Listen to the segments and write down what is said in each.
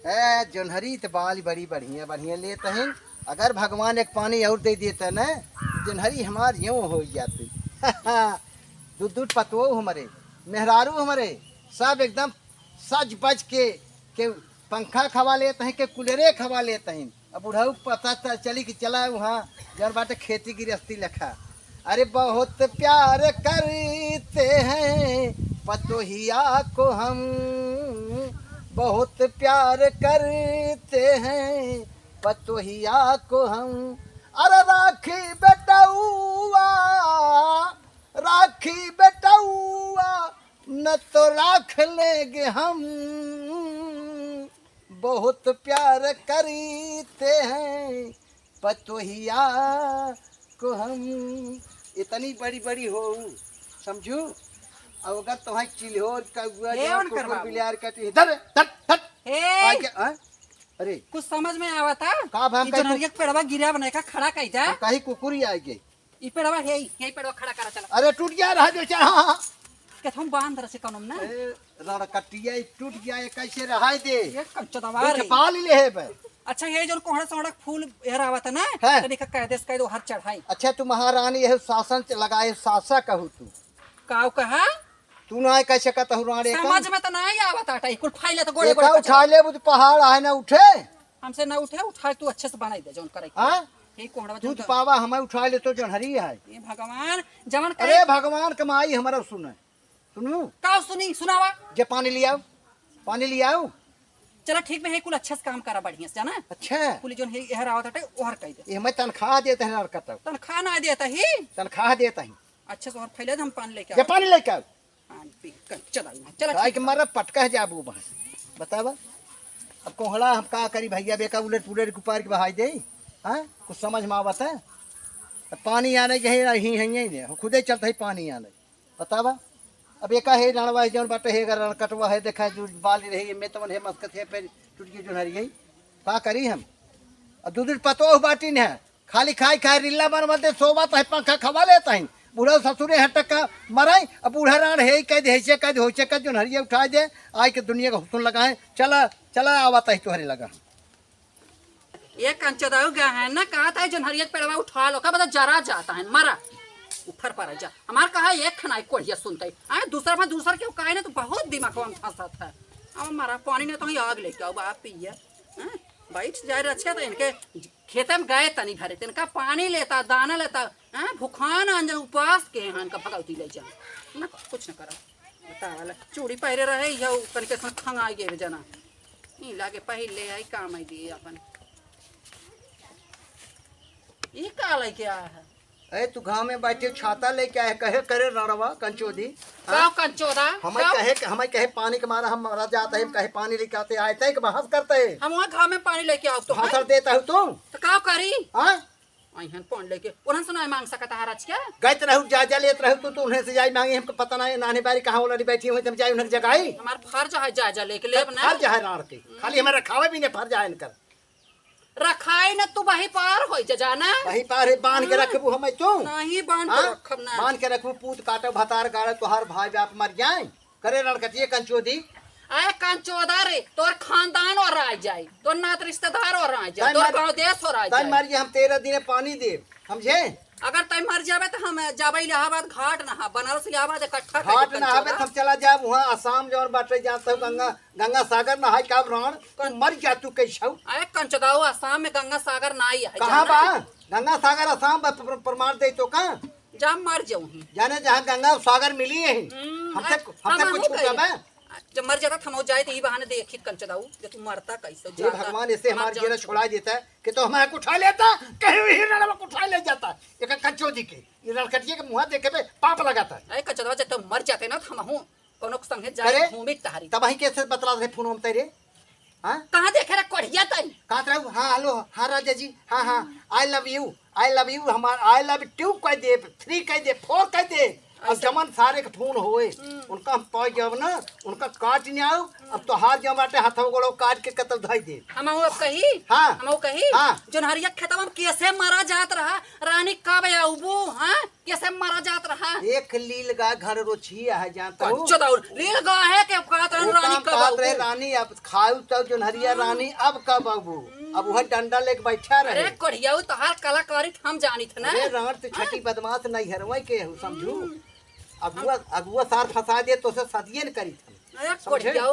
है जोनहरी तो बाल बड़ी बढ़िया बढ़िया लेते हैं। अगर भगवान एक पानी और दे देता न जोनहरी हमार यूँ हो जाती। दूध दूध पतवो हमारे मेहरारू हमारे सब एकदम सज बज के पंखा खवा लेते हैं के कूलरे खवा लेते हैं। अब बुढ़ाऊ पता चली कि चला वहाँ जब बाटे खेती गृहस्थी लिखा। अरे बहुत प्यार करते हैं पतोहिया को हम, बहुत प्यार करते हैं पतोहिया को हम। अरे राखी बेटौआ, राखी बेटौआ न तो राख लेंगे हम, बहुत प्यार करते हैं पतोहिया को हम। इतनी बड़ी बड़ी हो समझू। अगर तुम्हारी चिल्होर का कुकुर बिलार का धर धर धर। अरे कुछ समझ में आवा था का भाम का जनरिया पेड़वा गिरा बने का खड़ा कई जा कहीं कुकुर ही आएगी। ई पेड़वा है यही पेड़वा खड़ा करा चला। अरे टूट गया रहा जो चाह के हम बांध रसे कौन ना रड़कटिया टूट गया ये कैसे रहा दे ये कच्चा दवार पाल ले है बे। अच्छा ये जो कोहड़ा सोड़ा फूल एहरावा था ना है? तनिक कह देस कह दो हर चढ़ाई। अच्छा तू महारानी यह शासन लगाए सासा कहू तू काऊ कहा तू ना कैसे कहता हूँ रानी समझ में तो नहीं आवत आटा कुल फाइल तो गोड़े एक गोड़े उठा ले वो पहाड़ है ना उठे हमसे ना उठे उठा तू अच्छे से बनाई दे जोन करे हां ये कोहड़ा दूध पावा हमें उठा ले तो जोनहरी है। ये भगवान जवन करे अरे भगवान कमाई हमारा सुने सुनू काऊ सुनी सुनावा जे पानी ले आओ पानी ले आओ। चला ठीक में है कुल अच्छे से काम करा बढ़िया से जाना। अच्छा कुल जोन है एहरावा था ओहर कह दे ये मैं तनख्वाह देते हैं लड़का तनख्वाह ना देता ही तनख्वाह देता ही अच्छे से और फैले हम पानी लेके जे पानी लेके आओ। चला चला काय के मारा पटका है जाबू बस बतावा। अब कोहड़ा हम का करी भैया बेका उलट पुलट कुपार के बहाई दे। हां कुछ समझ में आवत है पानी आने के ही है खुदे चलता है पानी आने बतावा। अब एका है रणवा है जौन बाटे है रण कटवा है देखा जो बाल रही में तवन है मस्कत है पे टूट गई जोनहरी गई का करी हम। अब दूध पतो बाटी ने खाली खाई खाई रिल्ला बन मत सोवा तो है पंखा खवा लेता है। बूढ़ा ससुरे हटका मराई अब बूढ़ा रान है कह दे ऐसे कह दे होचे कह जोनहरिया उठा दे आय के दुनिया का हुस्न लगाए चला चला आवता है तुहरे लगा। ये कंचदाऊ गया है ना कहा था जोनहरिया पेड़वा उठा लो का बता जरा जाता है मारा उठर पर जा हमार कहा एक खनाई कोढ़िया सुनते आ दूसरा में दूसरा क्यों काहे ना तो बहुत दिमाग में फंसा था। अब हमारा पानी ने तो आग लेके आओ बाप पिया बैठ जाए अच्छा तो इनके खेते में गए तनी भरे तिनका पानी लेता दाना लेता भूखान अंजन उपवास के हन का भगवती ले जा ना कुछ न करा बतावला चूड़ी पहरे रहे या तनिके सन खंगाई गे जना ई लागे पहले आई काम आई दिए अपन ई का लेके आया है। अरे तू गाँव में बैठे छाता लेके आए कहे करे रणवा कंचोदी गाँव कंचोदा हमें कहे पानी के मारा हम मरा जाता है कहे पानी लेके आते आए थे कि बहस करते है हम वहाँ गाँव में पानी लेके आओ तो हाथर देता हूँ तुम तो का करी हाँ अहन पानी लेके उन्हें सुना मांग सकता है आज क्या गए रहू जा लेत रहू तू उन्हें से जाई मांगे हमको पता नहीं नानी बारी कहाँ वाली बैठी हुई तुम जाई उन्हें जगाई हमारा फर्ज है जायजा लेके लेब ना फर्ज है राण के खाली हमारा खावे भी नहीं फर्ज है इनकर रखाई न तू वही पार हो जाना वही पार है बांध के रखबू हमें तू नहीं बांध के रखब ना बांध के रखबू पूत काटो भतार गाड़े तोहार भाई बाप मर जाए करे रणकटिए कंचोदी आए कंचोदा रे तोर खानदान और आ जाए तोर नात रिश्तेदार और आ जाए तोर गांव देश और आ जाए तई मर हम 13 दिन पानी दे समझे। अगर तई मर जावे तो हम जाबे इलाहाबाद घाट नहा बनारस इलाहाबाद इकट्ठा घाट नहावे हम चला जाए वहाँ आसाम जौन बाटे जाता हूँ गंगा सागर नहाय का प्राण मर जा तू कैसे आए कंचदाऊ आसाम में गंगा सागर ना आई है कहाँ बा गंगा सागर आसाम प्रमाण दे तो कहाँ जा मर जाऊँ जाने जहाँ गंगा सागर मिली है हमसे कुछ छूटा जब मर जाता थमो जाए तो ये बहाने देखी कंचदाऊ जब तू मरता कैसे ये भगवान ऐसे हमारे जीना छोड़ा देता है कि तो हमारे को उठा लेता कहीं भी रणवा को उठा ले जाता एक कंचोदी के ये रणकटिए के मुंह देखे पे पाप लगाता है। ए कंचदाऊ जब तुम मर जाते ना हम हूं कोनो संगे जाए घूमे तहारी तब वही कैसे बतला रहे फोन में तेरे हां कहां देखे रे कोढ़िया तई कहां रहू हां हेलो हां राजा जी हां आई लव यू हमार आई लव यू कह दे 3 कह दे 4 कह दे अब जमन सारे के फोन होए उनका हम पाई जब ना उनका काट नहीं आओ अब तो हाथ जब बाटे हाथों गोड़ो काट के कतल धाई दे हम अब कही हाँ। हम कही हाँ। जोनहरिया खेतवा में कैसे मारा जात रहा रानी कब आऊबू हां कैसे मारा जात रहा एक लील गा घर रोछिया है जानता हूँ चदाउर लील गा है के कहत वो रानी काम कब कहत रहे आऊबू रानी अब खाऊ तो जोनहरिया रानी अब कब आबू अब वह डंडा लेके बैठा अरे रहे कोढ़िया तोहार कलाकारी हम जानित ना अरे राण तो छठी बदमाश नहीं हरवाई के हूँ समझू अगुआ अगुआ सार फंसा दे तो से सदिये न करी थी अरे कोढ़िया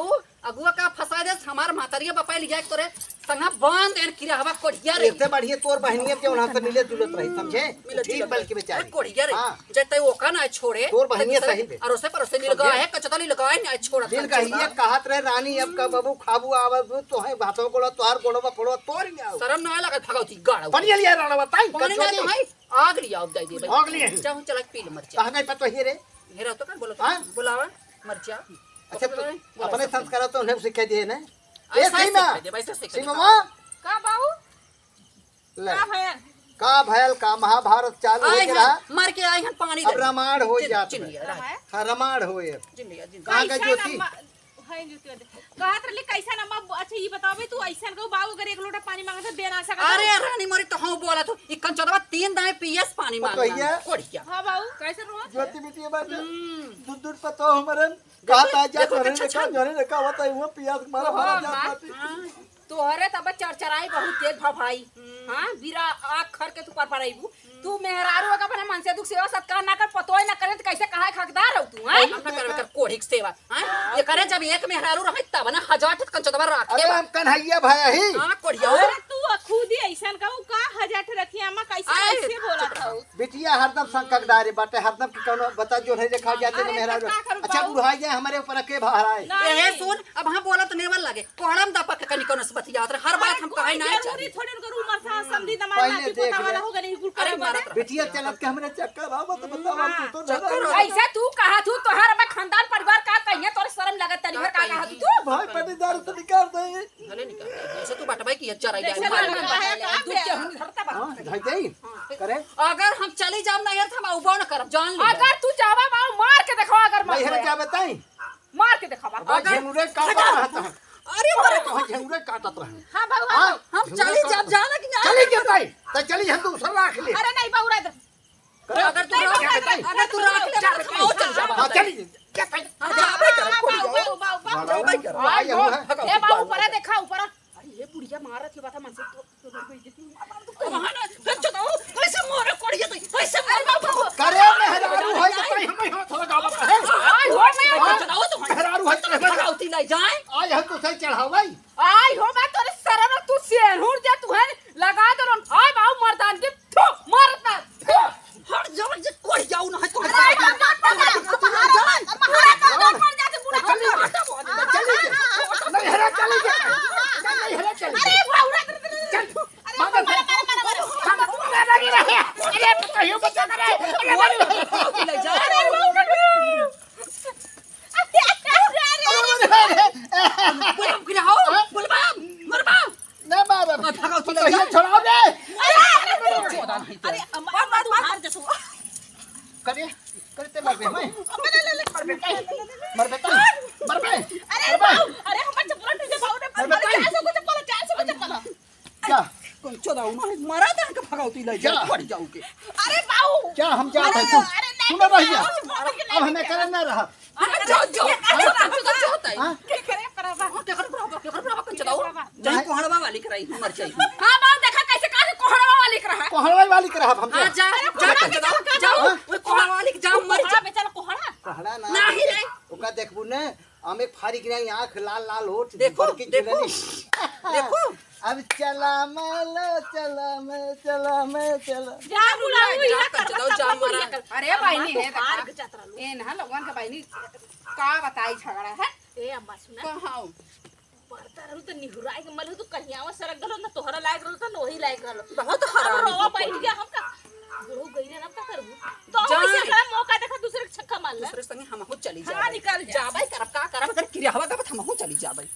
अगुआ का फंसा दे हमार मातरिया बपाई लिया तोरे संगा बांध एन किरा हवा कोढ़िया रे इससे बढ़िया तोर बहनिया के उन्हां से मिले जुलत रही समझे मिलत ठीक जुलत बल्कि अरे बेचारी कोढ़िया रे हाँ। जते ओका ना छोड़े तोर बहनिया सही बे। अरोसे परोसे नील गा है कचतली लगा है ना छोड़ा दिल कहिए कहत रहे रानी अब का बाबू खाबू आवत तो है भातों कोलो तोहार गोड़वा फोड़ो तोर में आओ शर्म ना लगा भगवती गाड़ा पानी लिया राणा बताई पानी ना तो है आग लिया अब दे दे आग लिया है। जाऊं चला पील मरचा कहां गई पतो ही रे हेरा तो कर बोलो हाँ? बुलावा मरचा अच्छा तो अपने संस्कार तो उन्हें सिखा दिए ना ए ऐसा सही सीख में दे वैसे सीख सही दे मामा का बाबू ले का भैया का भयल का महाभारत चालू हो आए गया हैं मर के आए हैं पानी अब रामायण हो जात चिन लिया रहा है हां रामायण होए चिन लिया चिन कहां का ज्योति है ज्योति कहत रहले कैसा नम्मा अच्छा ये बतावे तू ऐसन को बाबू अगर एक लोटा पानी मांगत दे ना सकत अरे रानी मोरी तो हूं बोला तू इकन चौदवा 3 दाए पीएस पानी मांग बताइए। कोढ़िया हां बाबू कैसे रोज ज्योति बिटिया बात दूध दूध पतो हमरन कहत आ जा देखो तोरे कितना ने का जोरे ने का बताई हुआ पियास मारा मारा जात बाटी तोहरे तब चरचराई बहुत तेज भाई हां बीरा आँख खर के तू पर पड़ाईबू तू मेहरारू का अपने मन से दुख सेवा सत्कार ना कर पतोय ना करे तो कैसे कहा हकदार हो तू हैं हम कर कर कोढ़ी के सेवा हां ये करे जब एक मेहरारू रहे तब ना हजार टन चौदवा रखे अरे हम कन्हैया भाई ही हां कोढ़िया अरे तू खुद ही ऐसन कहू का हजाट रखिया अम्मा कैसे आए, कैसे बोला था बिटिया हरदम संकटदार बाटे हरदम की कोनो बता जो है देखा जाते अरे तो मेहरा तो का करूं अच्छा बाबू? बुढ़ाई जाए हमारे ऊपर के बाहर आए ए सुन अब हां बोला तो नेवल लागे कोहड़म दपक के कनी कोनो बतिया हर बात हम कहाई ना जरूरी थोड़ी उनकर उम्र था समझी दमा पहले ना की देख पता ले। वाला हो गई गुल अरे करे मारत बदे बिटिया चलत के हमरे चक्कर आवत तो बताओ हम तो चक्कर डरा आवत। ऐसा तू कहा तू तोहर में खानदान परिवार का कहिए तोरे शर्म लगत तनी भर का कहा तू भाई पटीदार से निकाल दे भले निकल जैसे तू बटवाई की चराई कैसे जाए लगत है का दूध के हम धरता बा हां धाई दे करे अगर हम चली जाम ना यार हम उबो न करब जान ले अगर तू जावा मार के देखो अगर भाई हरे क्या बताई मार के देखो अब झेमुरे काटत रहता है अरे अरे तो झेमुरे काटत रहे हां बाबू हां हम चली जाम जाना कि ना चली के ताई तो चली हम दूसरा रख ले अरे नहीं बाबू इधर करे अगर तू राख ले आओ चल जा हां चली क्या ताई हां जाबे कर बाबू बाबू जाबे कर आई हो है ए बाबू ऊपर देखा ऊपर अरे ये बुढ़िया मारत है बात मन से तो वहां ना फिर चलो कैसे मोरे कोड़िया तो कैसे अरे बाबू करे मेहरारू होय तो ताई हमें हाथ लगावत है आई हो मैं चलाओ तो मेहरारू होय तो भगावती ले जाए आज हम तो सही चढ़ावाई आई हो मैं तोरे शरण तू शेर हुर जा तू है लगा दो हाय बाबू मर्दान के थू मारत ना हर जवन से कोड़ जाऊ ना तो चली के नहीं हरा चली के नहीं हरा चली अरे बाबू चल मगर हम लगी रहे अरे कहियो बचा करे अरे ले जा बोल गिराओ बोल बा मरबा ना बाबा भगावती ले कहियो जा छोड़ाओ दे अरे अम्मा तू हार जा तू करे करते मर बे मैं मर बे अरे बाबू अरे हम चप्पल टूटे बाबू ने ऐसा कुछ बोला 400 कुछ बोला क्या कौन चोदाऊ ना मारा दे के भगावती ले जा पड़ जाऊ के अरे बाबू क्या हम जाते हैं सुन रही है अब हमें करना ना रहा अरे जो जो जो होता है हां के करे परवा के कर प्रभा कौन चोदाऊ जाई कोहड़वा वाली कराई मर जाई हां बाबू देखा कैसे का कोहड़वा वाली कर रहा कोहड़वाई वाली कर हम हां जा जा जाओ वो कोहड़ा वाली के जाम मर जा बेचारा कोहड़ा कहड़ा ना नहीं रे ओका देखबू ने हमें फाड़ी गिराई आंख लाल लाल होठ देखो, बड़की देखो। जुलनी। देखो अब चला मैं चला जा बुलाऊ जा कर चलाओ जा मारा अरे बहनी है देखा ए ना लोगन के बहनी का बताई झगड़ा है ए अम्मा सुना कहां पड़ता रहू तो निहुराई के मल तो कहियावा सरक गलो ना तोहरा लायक रहलो तो नोही लायक रहलो बहुत हरामी रोवा बैठ गया हम का बुढ़ऊ गई ना का करबू तो जा। ऐसे का मौका देखा दूसरे के छक्का मार ले दूसरे संगे हम हो चली हाँ, जाबे निकल जा। जाबे करब का करब अगर क्रिया हवा का हम हो चली जाबे